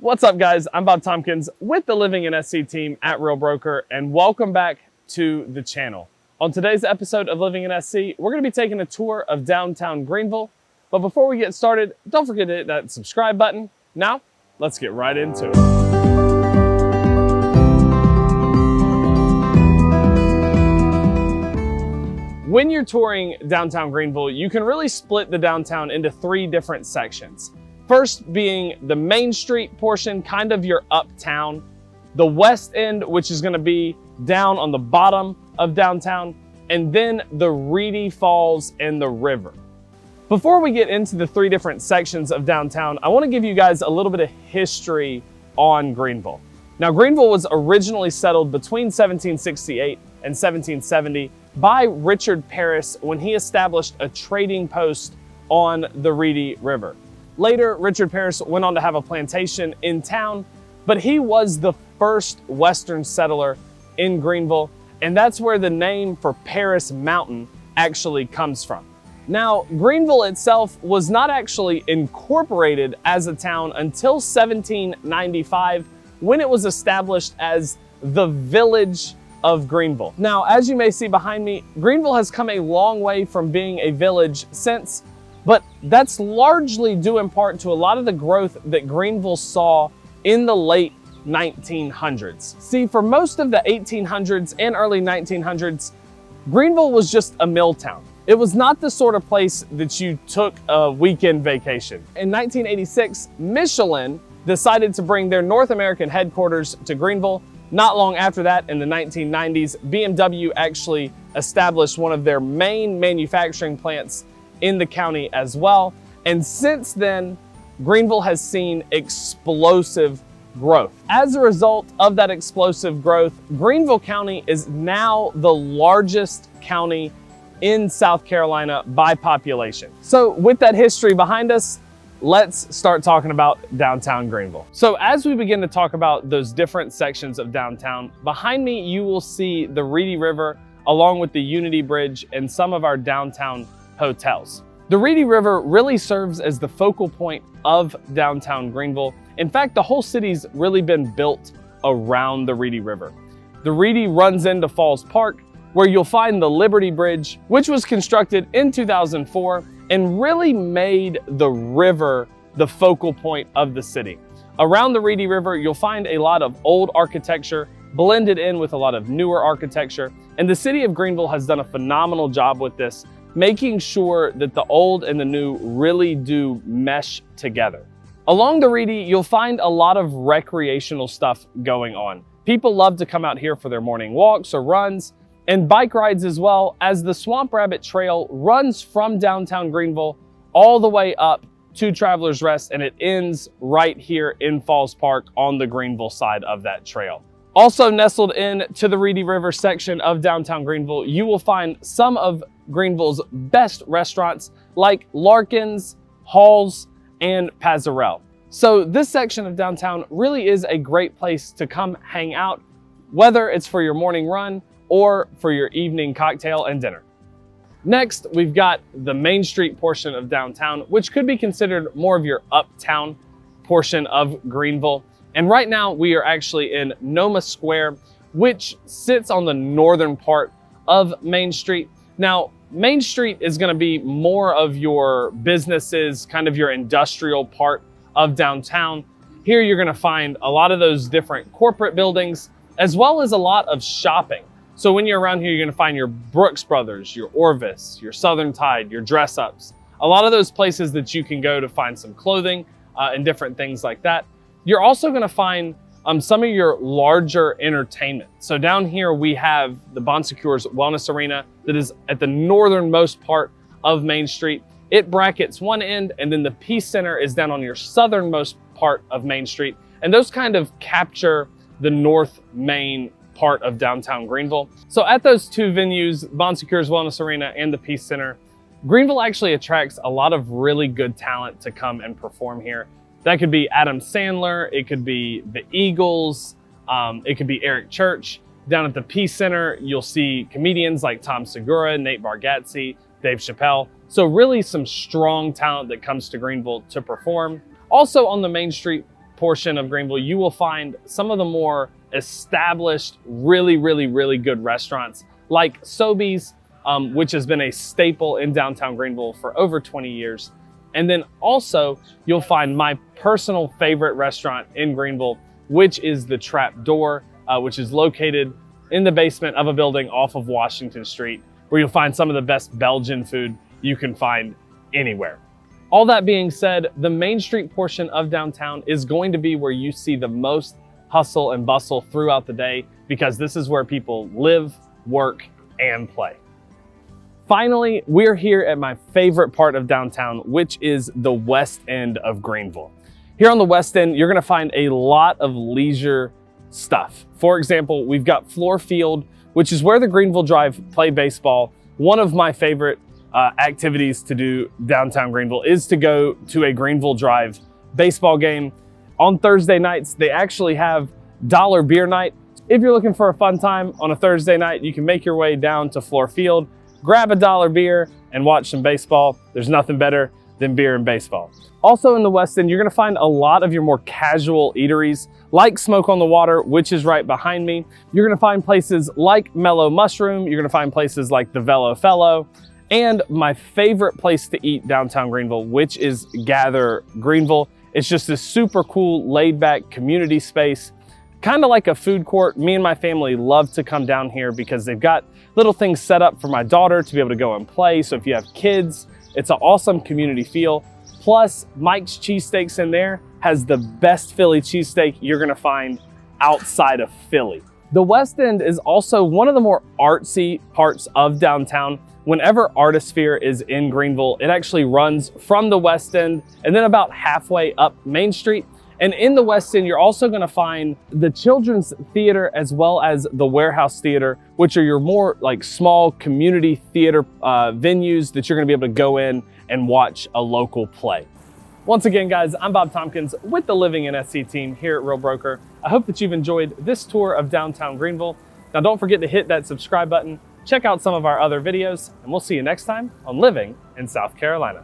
What's up, guys? I'm Bob Tompkins with the Living in SC team at Real Broker, and welcome back to the channel. On today's episode of Living in SC, we're going to be taking a tour of downtown Greenville. But before we get started, don't forget to hit that subscribe button. Now, let's get right into it. When you're touring downtown Greenville, you can really split the downtown into three different sections. First being the Main Street portion, kind of your uptown. The West End, which is going to be down on the bottom of downtown. And then the Reedy Falls and the river. Before we get into the three different sections of downtown, I want to give you guys a little bit of history on Greenville. Now, Greenville was originally settled between 1768 and 1770 by Richard Parris when he established a trading post on the Reedy River. Later, Richard Parris went on to have a plantation in town, but he was the first Western settler in Greenville, and that's where the name for Parris Mountain actually comes from. Now, Greenville itself was not actually incorporated as a town until 1795, when it was established as the Village of Greenville. Now, as you may see behind me, Greenville has come a long way from being a village since, but that's largely due in part to a lot of the growth that Greenville saw in the late 1900s. See, for most of the 1800s and early 1900s, Greenville was just a mill town. It was not the sort of place that you took a weekend vacation. In 1986, Michelin decided to bring their North American headquarters to Greenville. Not long after that, in the 1990s, BMW actually established one of their main manufacturing plants in the county as well. And since then, Greenville has seen explosive growth. As a result of that explosive growth, Greenville County is now the largest county in South Carolina by population. So with that history behind us, let's start talking about downtown Greenville. So as we begin to talk about those different sections of downtown, behind me you will see the Reedy River along with the Unity Bridge and some of our downtown hotels. The Reedy River really serves as the focal point of downtown Greenville. In fact, the whole city's really been built around the Reedy River. The Reedy runs into Falls Park, where you'll find the Liberty Bridge, which was constructed in 2004 and really made the river the focal point of the city. Around the Reedy River, you'll find a lot of old architecture blended in with a lot of newer architecture, and the city of Greenville has done a phenomenal job with this, making sure that the old and the new really do mesh together. Along the Reedy, you'll find a lot of recreational stuff going on. People love to come out here for their morning walks or runs, and bike rides as well, as the Swamp Rabbit Trail runs from downtown Greenville all the way up to Travelers Rest, and it ends right here in Falls Park on the Greenville side of that trail. Also nestled in to the Reedy River section of downtown Greenville, you will find some of Greenville's best restaurants like Larkin's, Hall's, and Pazzarelle. So this section of downtown really is a great place to come hang out, whether it's for your morning run or for your evening cocktail and dinner. Next, we've got the Main Street portion of downtown, which could be considered more of your uptown portion of Greenville. And right now we are actually in Noma Square, which sits on the northern part of Main Street. Now, Main Street is going to be more of your businesses, kind of your industrial part of downtown. Here you're going to find a lot of those different corporate buildings, as well as a lot of shopping. So when you're around here, you're going to find your Brooks Brothers, your Orvis, your Southern Tide, your Dress Ups, a lot of those places that you can go to find some clothing and different things like that. You're also going to find some of your larger entertainment. So down here we have the Bon Secours Wellness Arena that is at the northernmost part of Main Street. It brackets one end, and then the Peace Center is down on your southernmost part of Main Street. And those kind of capture the North Main part of downtown Greenville. So at those two venues, Bon Secours Wellness Arena and the Peace Center, Greenville actually attracts a lot of really good talent to come and perform here. That could be Adam Sandler, it could be the Eagles, it could be Eric Church. Down at the Peace Center, you'll see comedians like Tom Segura, Nate Bargatze, Dave Chappelle. So really some strong talent that comes to Greenville to perform. Also on the Main Street portion of Greenville, you will find some of the more established, really good restaurants like Sobeys, which has been a staple in downtown Greenville for over 20 years. And then also you'll find my personal favorite restaurant in Greenville, which is the Trap Door, which is located in the basement of a building off of Washington Street, where you'll find some of the best Belgian food you can find anywhere. All that being said, the Main Street portion of downtown is going to be where you see the most hustle and bustle throughout the day, because this is where people live, work, and play. Finally, we're here at my favorite part of downtown, which is the West End of Greenville. Here on the West End, you're gonna find a lot of leisure stuff. For example, we've got Floor Field, which is where the Greenville Drive play baseball. One of my favorite activities to do downtown Greenville is to go to a Greenville Drive baseball game. On Thursday nights, they actually have dollar beer night. If you're looking for a fun time on a Thursday night, you can make your way down to Floor Field, grab a dollar beer, and watch some baseball. There's nothing better than beer and baseball. Also in the West End, you're gonna find a lot of your more casual eateries like Smoke on the Water, which is right behind me. You're gonna find places like Mellow Mushroom. You're gonna find places like the Velo Fellow, and my favorite place to eat downtown Greenville, which is Gather Greenville. It's just a super cool, laid back community space, kind of like a food court. Me and my family love to come down here because they've got little things set up for my daughter to be able to go and play. So if you have kids, it's an awesome community feel. Plus, Mike's Cheesesteaks in there has the best Philly cheesesteak you're gonna find outside of Philly. The West End is also one of the more artsy parts of downtown. Whenever Artisphere is in Greenville, it actually runs from the West End and then about halfway up Main Street. And in the West End, you're also gonna find the Children's Theater as well as the Warehouse Theater, which are your more like small community theater venues that you're gonna be able to go in and watch a local play. Once again, guys, I'm Bob Tompkins with the Living in SC team here at Real Broker. I hope that you've enjoyed this tour of downtown Greenville. Now, don't forget to hit that subscribe button, check out some of our other videos, and we'll see you next time on Living in South Carolina.